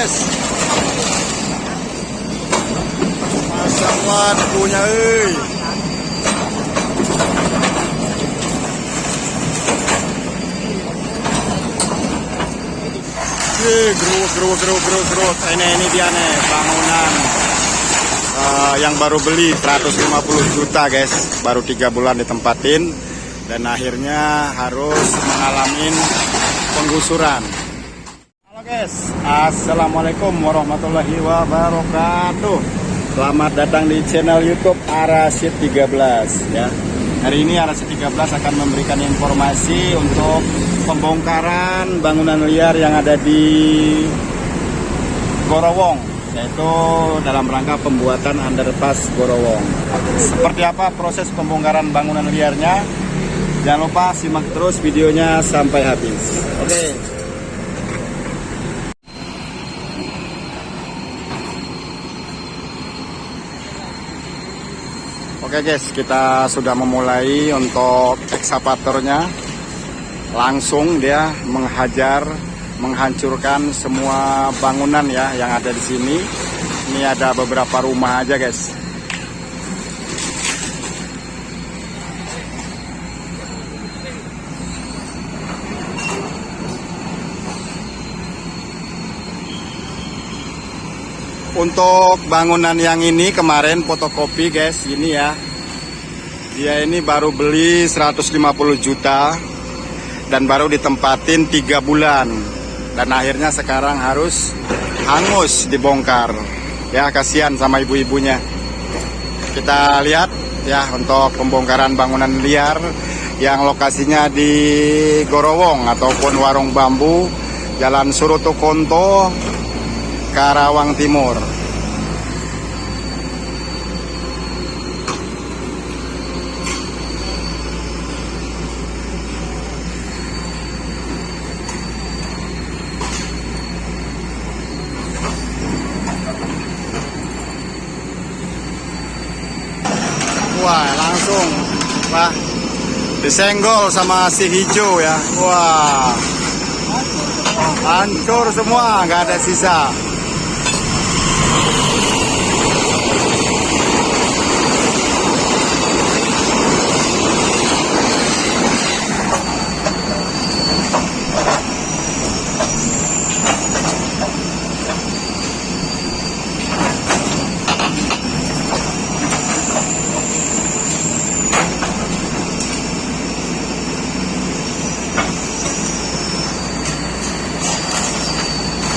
guys. Masya Allah, debunya Gerut. Ini dia nih bangunan yang baru beli 150 juta guys. Baru 3 bulan ditempatin dan akhirnya harus mengalami penggusuran. Halo guys, assalamualaikum warahmatullahi wabarakatuh. Selamat datang di channel YouTube Arasid 13 ya. Hari ini Arasid 13 akan memberikan informasi untuk pembongkaran bangunan liar yang ada di Gorowong, yaitu dalam rangka pembuatan underpass Gorowong. Seperti apa proses pembongkaran bangunan liarnya? Jangan lupa simak terus videonya sampai habis. Oke guys, kita sudah memulai untuk ekskavatornya. Langsung dia menghancurkan semua bangunan ya yang ada di sini. Ini ada beberapa rumah aja guys. Untuk bangunan yang ini kemarin fotokopi guys, ini ya. Dia ini baru beli 150 juta dan baru ditempatin 3 bulan. Dan akhirnya sekarang harus hangus dibongkar. Ya, kasihan sama ibu-ibunya. Kita lihat ya untuk pembongkaran bangunan liar yang lokasinya di Gorowong ataupun Warung Bambu, Jalan Surutukonto, Karawang Timur. Wah, langsung Pak disenggol sama si hijau ya. Wah, hancur semua, nggak ada sisa.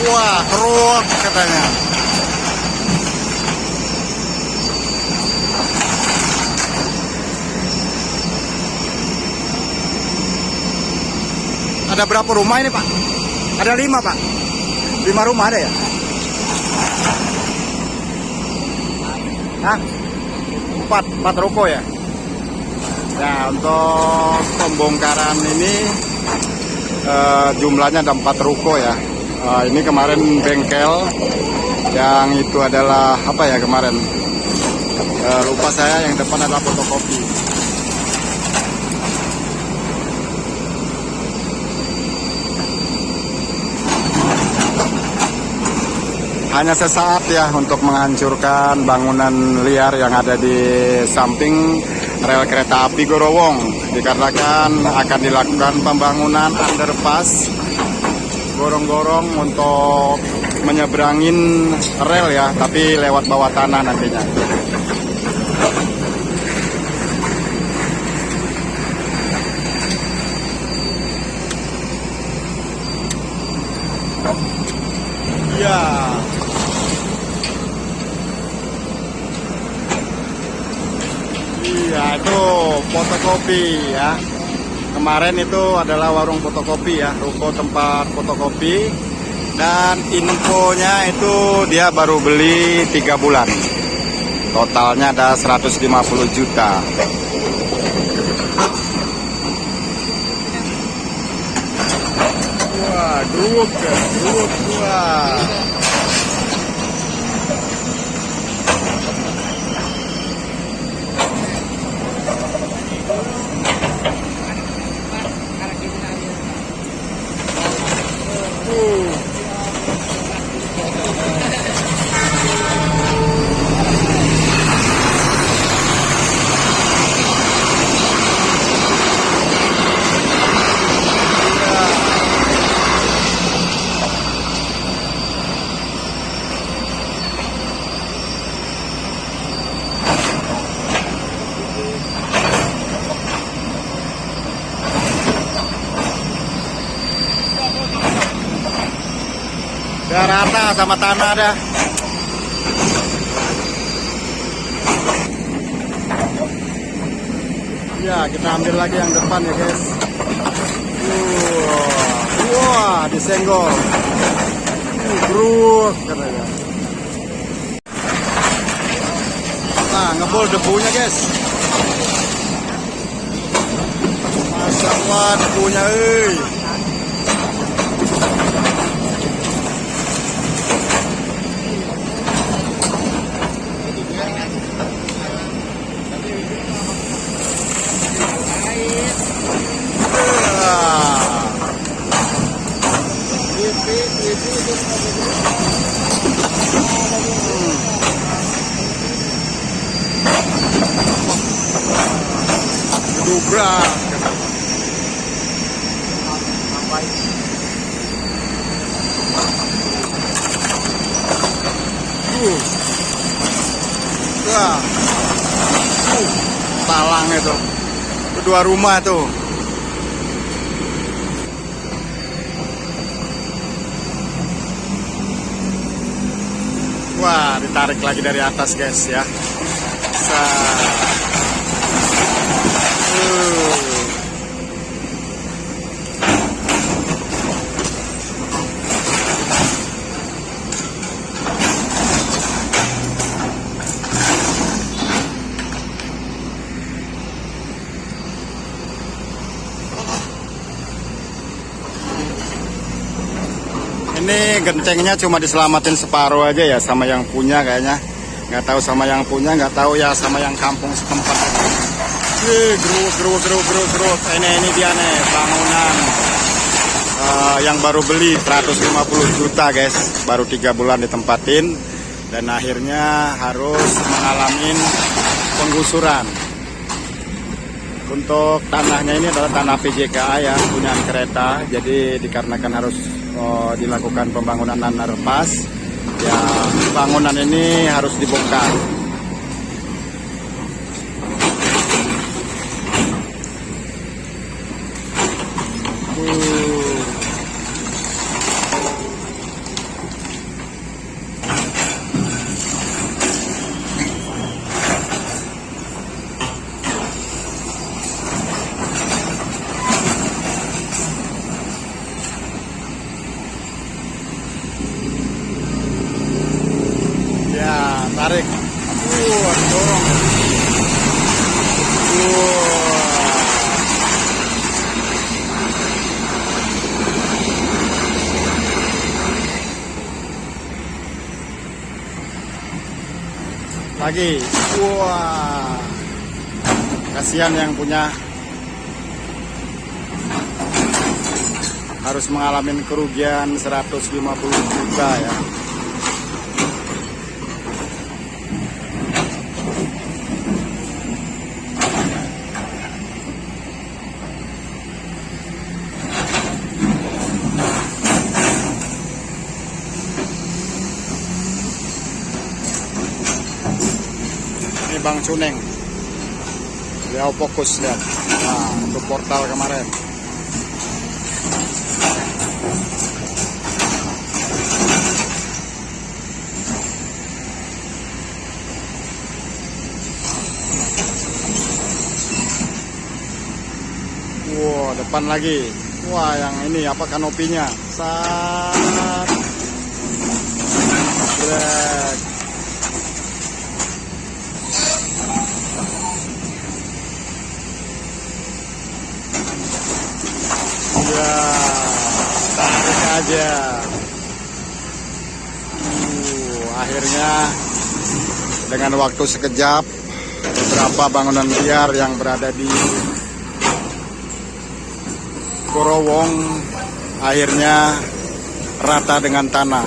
Wah, keruak katanya. Ada berapa rumah ini Pak? Ada 5 Pak? 5 rumah ada ya? Hah? 4 ruko ya? Nah, untuk pembongkaran ini jumlahnya ada 4 ruko ya. Ini kemarin bengkel yang itu adalah apa ya kemarin, lupa saya, yang depan adalah fotokopi. Hanya sesaat ya untuk menghancurkan bangunan liar yang ada di samping rel kereta api Gorowong, dikarenakan akan dilakukan pembangunan underpass gorong-gorong untuk menyeberangin rel ya, tapi lewat bawah tanah nantinya. Ya. Iya, itu fotokopi ya. Kemarin itu adalah warung fotokopi ya, ruko tempat fotokopi, dan infonya itu dia baru beli 3 bulan. Totalnya ada 150 juta. Wah, geruk. Wah. Udah rata sama tanah dah. Ya, kita ambil lagi yang depan ya guys. Wah, disenggol. Bruk katanya. Nah, ngebol debunya guys. Masya Allah debunya, Dubrak. Talang itu. Kedua rumah tuh. Wah, ditarik lagi dari atas guys ya. Ini gencengnya cuma diselamatin separuh aja ya sama yang punya kayaknya. Nggak tahu sama yang punya, nggak tahu ya sama yang kampung setempat. Geruk. Ini dia nih bangunan yang baru beli 150 juta guys. Baru 3 bulan ditempatin dan akhirnya harus mengalami penggusuran. Untuk tanahnya ini adalah tanah PJKA ya, punya kereta. Jadi dikarenakan harus dilakukan pembangunan underpass, ya bangunan ini harus dibongkar. Tarik, dorong. Lagi, kasihan yang punya, harus mengalami kerugian 150 juta ya. Bang Cuneng, beliau fokus lihat. Nah, untuk portal kemarin. Wow, depan lagi. Wah, yang ini apa kanopinya? Sat. Brek. Ya, tarik aja. Akhirnya dengan waktu sekejap, beberapa bangunan liar yang berada di Korowong akhirnya rata dengan tanah.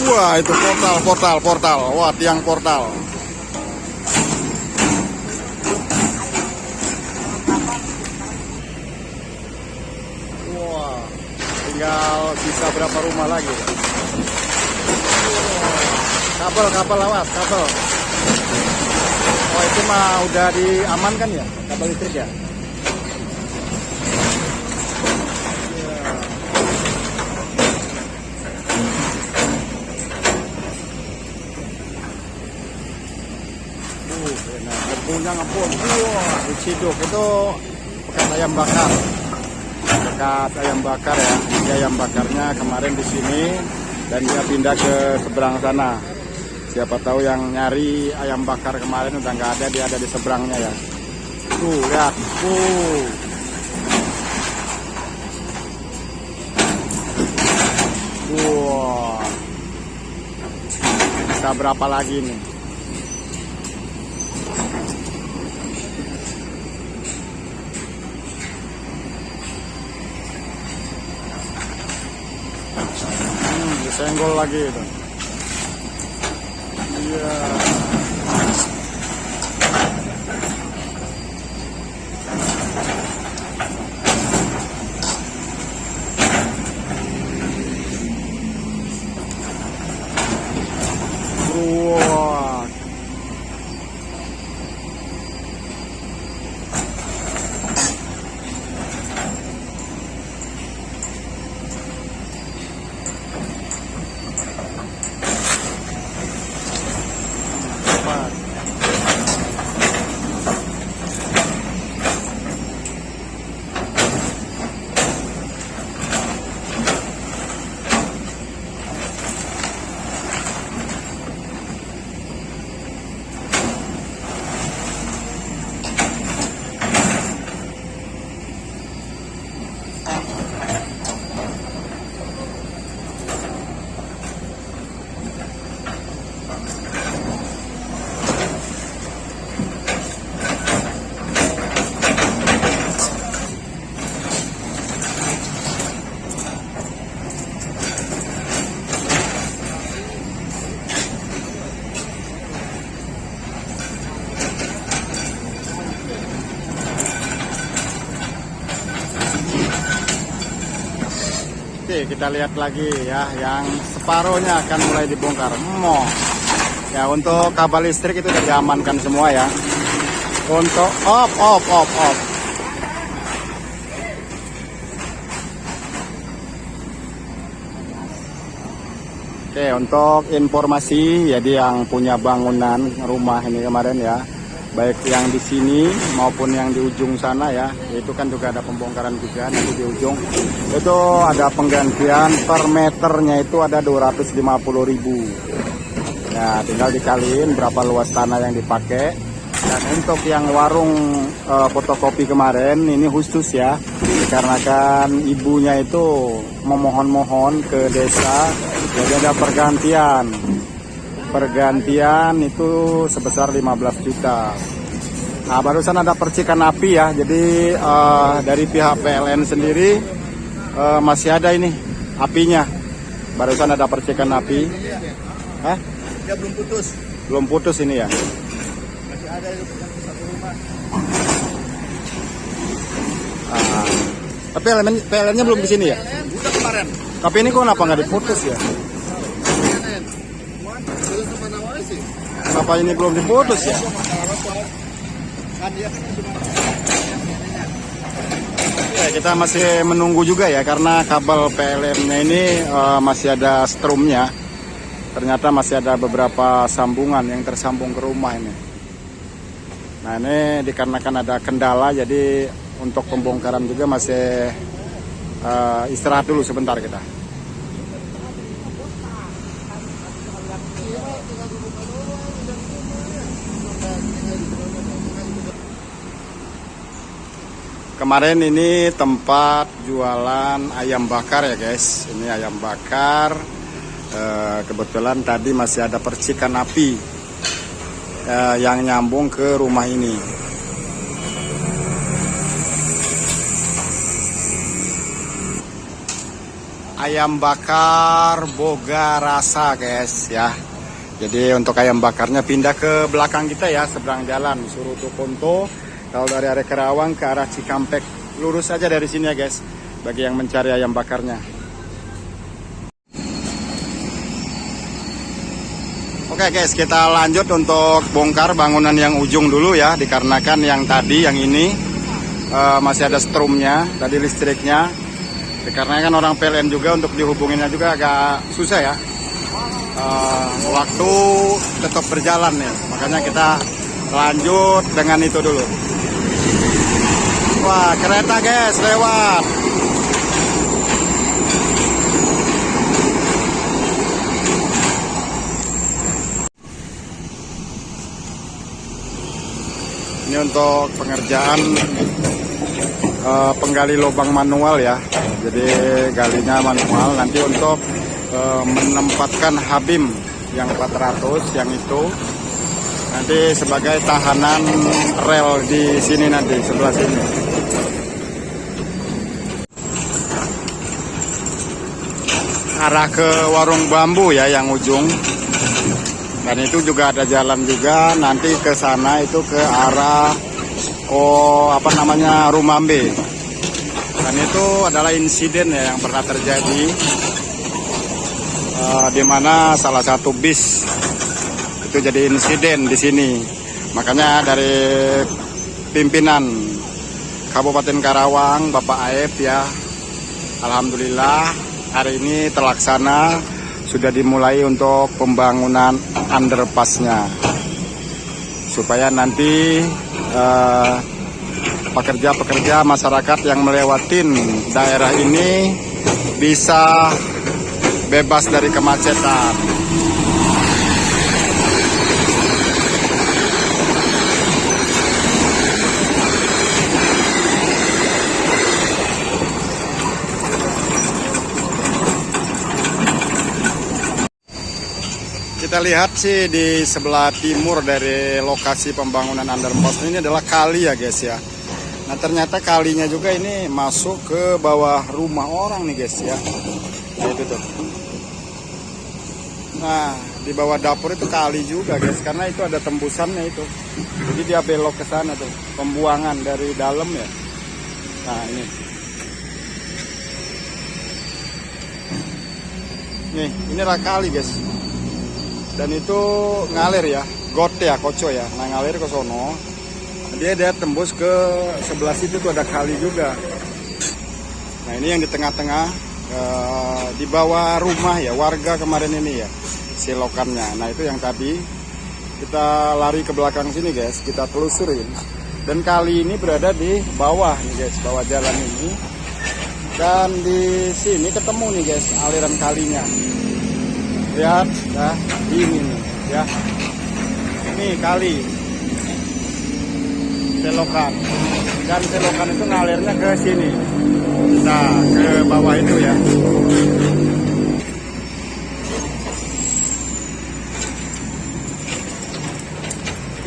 Wah, itu portal. Wah, tiang portal. Wah, tinggal sisa berapa rumah lagi? Wah, kabel awas, kabel. Oh, itu mah udah diamankan ya, kabel listrik ya? Nah, rebungnya ngepun. Wah, diciduk itu bekas ayam bakar. Bekas ayam bakar ya. Ini ayam bakarnya kemarin di sini dan dia pindah ke seberang sana. Siapa tahu yang nyari ayam bakar kemarin udah nggak ada, dia ada di seberangnya ya. Tuh, lihat. Wah. Bisa berapa lagi nih? Disenggol lagi itu. Iya. Wah. Oke, kita lihat lagi ya, yang separohnya akan mulai dibongkar. Ya, untuk kabel listrik itu sudah diamankan semua ya. Untuk off. Oke, untuk informasi, jadi yang punya bangunan rumah ini kemarin ya, baik yang di sini maupun yang di ujung sana ya, itu kan juga ada pembongkaran juga nanti di ujung. Itu ada penggantian per meternya itu ada 250.000. Ya, tinggal dikaliin berapa luas tanah yang dipakai. Dan untuk yang warung fotokopi kemarin ini khusus ya, dikarenakan ibunya itu memohon-mohon ke desa, jadi ada pergantian itu sebesar 15 juta. Nah, barusan ada percikan api ya, jadi dari pihak PLN sendiri masih ada ini apinya. Barusan ada percikan api. Hah? Ya, belum putus. Belum putus ini ya. Masih ada itu satu rumah. Tapi PLN-nya belum di sini ya? Udah kemarin. Tapi ini kok kenapa nggak diputus ya? Kenapa ini belum diputus ya? Ya, kita masih menunggu juga ya, karena kabel PLN-nya ini masih ada strumnya. Ternyata masih ada beberapa sambungan yang tersambung ke rumah ini. Nah, ini dikarenakan ada kendala, jadi untuk pembongkaran juga masih istirahat dulu sebentar kita. Kemarin ini tempat jualan ayam bakar ya guys. Ini ayam bakar. Kebetulan tadi masih ada percikan api yang nyambung ke rumah ini. ayam bakar boga rasa guys ya. Jadi untuk ayam bakarnya pindah ke belakang kita ya, seberang jalan Suruto Ponto. Kalau dari area Karawang ke arah Cikampek lurus saja dari sini ya guys, bagi yang mencari ayam bakarnya. Oke guys, kita lanjut untuk bongkar bangunan yang ujung dulu ya, dikarenakan yang tadi yang ini masih ada strumnya, tadi listriknya. Dikarenakan orang PLN juga untuk dihubunginnya juga agak susah ya. Waktu tetap berjalan nih, makanya kita lanjut dengan itu dulu. Wah, kereta guys lewat. Ini untuk pengerjaan penggali lubang manual ya. Jadi galinya manual, nanti untuk menempatkan Habim yang 400 yang itu nanti sebagai tahanan rel di sini, nanti sebelah sini. Arah ke warung bambu ya yang ujung, dan itu juga ada jalan juga nanti ke sana, itu ke arah Rumambe. Dan itu adalah insiden ya yang pernah terjadi, di mana salah satu bis itu jadi insiden di sini. Makanya dari pimpinan Kabupaten Karawang, Bapak Aep ya, alhamdulillah hari ini terlaksana, sudah dimulai untuk pembangunan underpassnya, supaya nanti pekerja-pekerja masyarakat yang melewatin daerah ini bisa bebas dari kemacetan. Kita lihat sih di sebelah timur dari lokasi pembangunan underpass ini adalah kali ya guys ya. Nah ternyata kalinya juga ini masuk ke bawah rumah orang nih guys ya. Nah, itu tuh. Nah di bawah dapur itu kali juga guys, karena itu ada tembusannya itu. Jadi dia belok ke sana tuh, pembuangan dari dalam ya. Nah ini. Nih inilah kali guys. Dan itu ngalir ya, got ya, koco ya. Nah ngalir ke sono, dia tembus ke sebelah situ tuh ada kali juga. Nah ini yang di tengah-tengah, di bawah rumah ya warga kemarin ini ya, selokannya. Nah itu yang tadi kita lari ke belakang sini guys, kita telusurin. Dan kali ini berada di bawah nih guys, bawah jalan ini. Dan di sini ketemu nih guys aliran kalinya. Lihat, nah ini nih ya, ini kali selokan, dan selokan itu ngalirnya ke sini, nah ke bawah itu ya.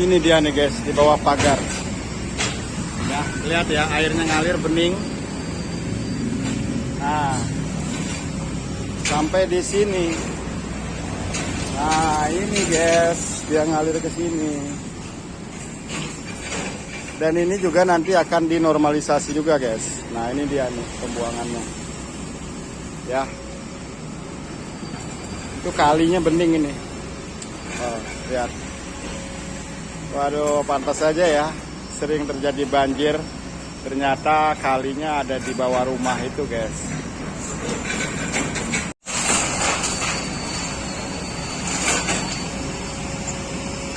Ini dia nih guys, di bawah pagar ya, lihat ya, airnya ngalir bening. Nah sampai di sini. Nah ini guys, dia ngalir ke sini. Dan ini juga nanti akan dinormalisasi juga guys. Nah ini dia nih pembuangannya. Ya. Itu kalinya bening ini. Oh, lihat. Waduh, pantas saja ya. Sering terjadi banjir. Ternyata kalinya ada di bawah rumah itu guys.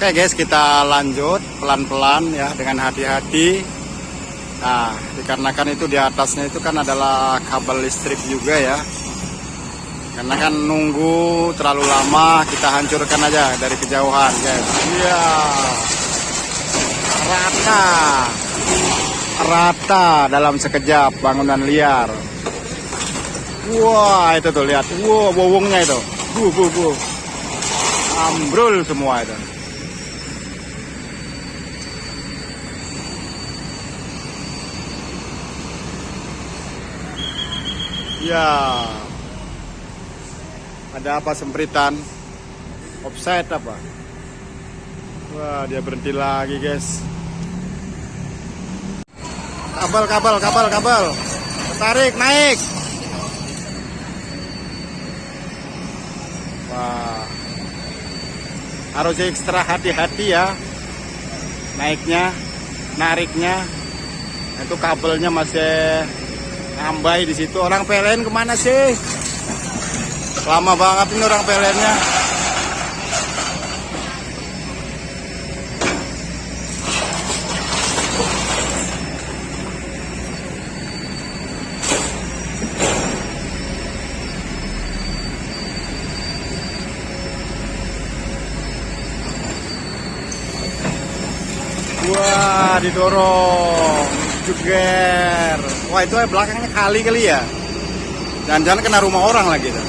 Oke guys, kita lanjut pelan-pelan ya, dengan hati-hati. Nah, dikarenakan itu di atasnya itu kan adalah kabel listrik juga ya. Karena kan nunggu terlalu lama, kita hancurkan aja dari kejauhan guys. Iya. Rata dalam sekejap bangunan liar. Wah, itu tuh lihat. Wah, wowongnya itu. Ambrul semua itu. Ya, Ada apa sempritan? Offside apa? Wah, dia berhenti lagi, guys. Kabel. Tarik, naik. Wah. Harus ekstra hati-hati ya. Naiknya, nariknya. Itu kabelnya masih ngambai di situ. Orang PLN kemana sih? Lama banget ini orang PLN-nya. Wah, didorong, jeger. Wah, itu belakangnya kali ya. Jangan-jangan kena rumah orang lagi tuh.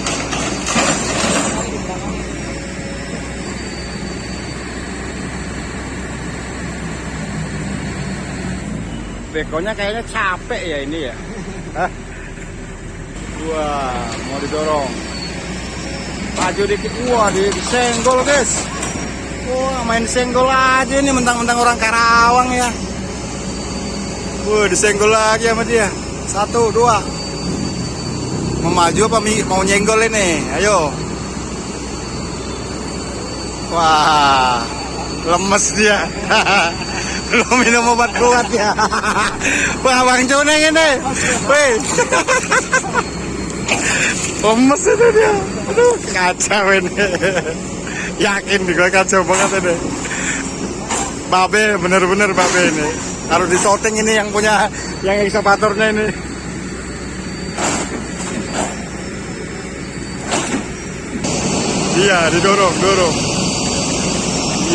Bekonya kayaknya capek ya ini ya. Hah? Wah, mau didorong. Maju dikit, wah disenggol guys. Wah, main senggol aja ini, mentang-mentang orang Karawang ya. Wah, disenggol lagi sama dia. 1, 2. Mau maju apa mau nyenggol ini? Ayo. Wah, lemes dia. Belum minum obat kuat ya. Wah, Bang Cuneng ini. Wih. Lemes itu dia. Aduh, kacau ini. Yakin gue kacau banget ini. Babe, bener-bener babe ini. Harus disoting ini yang punya, yang ekskavatornya ini. Iya, didorong.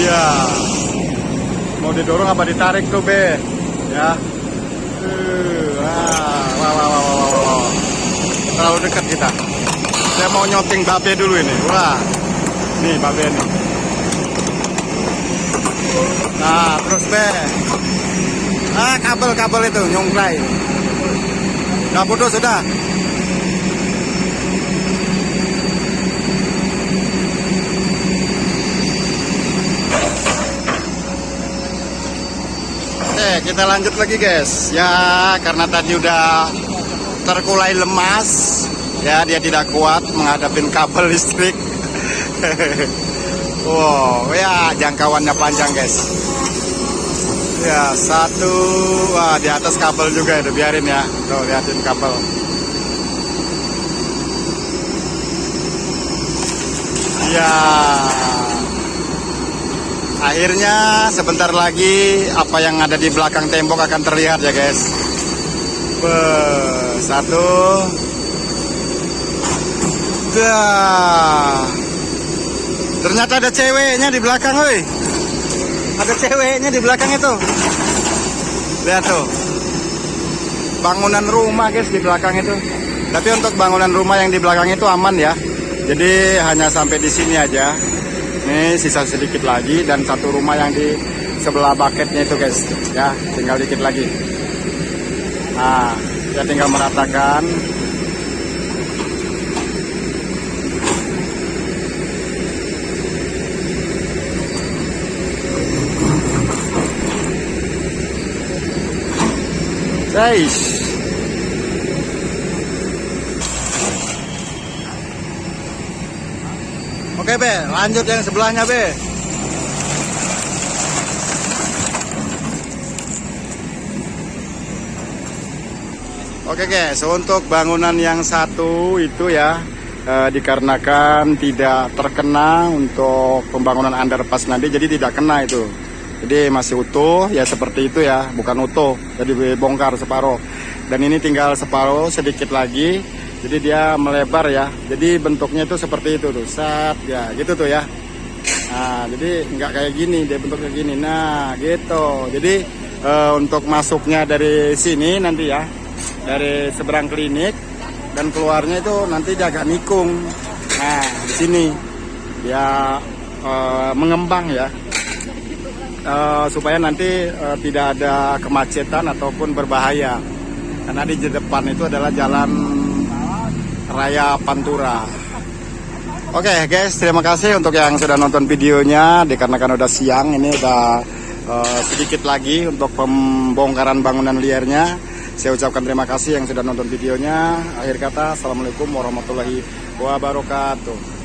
Iya. Mau didorong apa ditarik tuh, Be? Ya. Wah. Terlalu dekat kita. Saya mau nyoting babe dulu ini. Wah. Nih babe nih. Nah, terus Be. Kabel itu nyongklai. Udah putus sudah. Oke, kita lanjut lagi guys. Ya, karena tadi udah terkulai lemas, ya dia tidak kuat menghadapin kabel listrik. Wow, ya jangkauannya panjang guys. Ya, 1. Wah, di atas kabel juga itu, biarin ya. Tuh, liatin kabel. Ya. Akhirnya sebentar lagi apa yang ada di belakang tembok akan terlihat ya guys. 1. Ternyata ada ceweknya di belakang, woi. Ada ceweknya di belakang itu. Lihat tuh. Bangunan rumah guys di belakang itu. Tapi untuk bangunan rumah yang di belakang itu aman ya. Jadi hanya sampai di sini aja. Ini sisa sedikit lagi dan satu rumah yang di sebelah bucketnya itu guys. Ya, tinggal dikit lagi. Nah, kita tinggal meratakan. Guys. Oke Be, lanjut yang sebelahnya Be. Oke guys, untuk bangunan yang satu itu ya dikarenakan tidak terkena untuk pembangunan underpass nanti, jadi tidak kena itu. Jadi masih utuh ya, seperti itu ya, bukan utuh, jadi bongkar separuh. Dan ini tinggal separuh sedikit lagi. Jadi dia melebar ya. Jadi bentuknya itu seperti itu tuh. Set ya, gitu tuh ya. Nah, jadi nggak kayak gini, dia bentuknya gini. Nah, gitu. Jadi untuk masuknya dari sini nanti ya, dari seberang klinik dan keluarnya itu nanti dia agak nikung. Nah, di sini dia mengembang ya. Supaya nanti tidak ada kemacetan ataupun berbahaya. Karena di depan itu adalah jalan Raya Pantura. Oke guys, terima kasih untuk yang sudah nonton videonya. Dikarenakan udah siang, ini udah sedikit lagi untuk pembongkaran bangunan liarnya. Saya ucapkan terima kasih yang sudah nonton videonya. Akhir kata, assalamualaikum warahmatullahi wabarakatuh.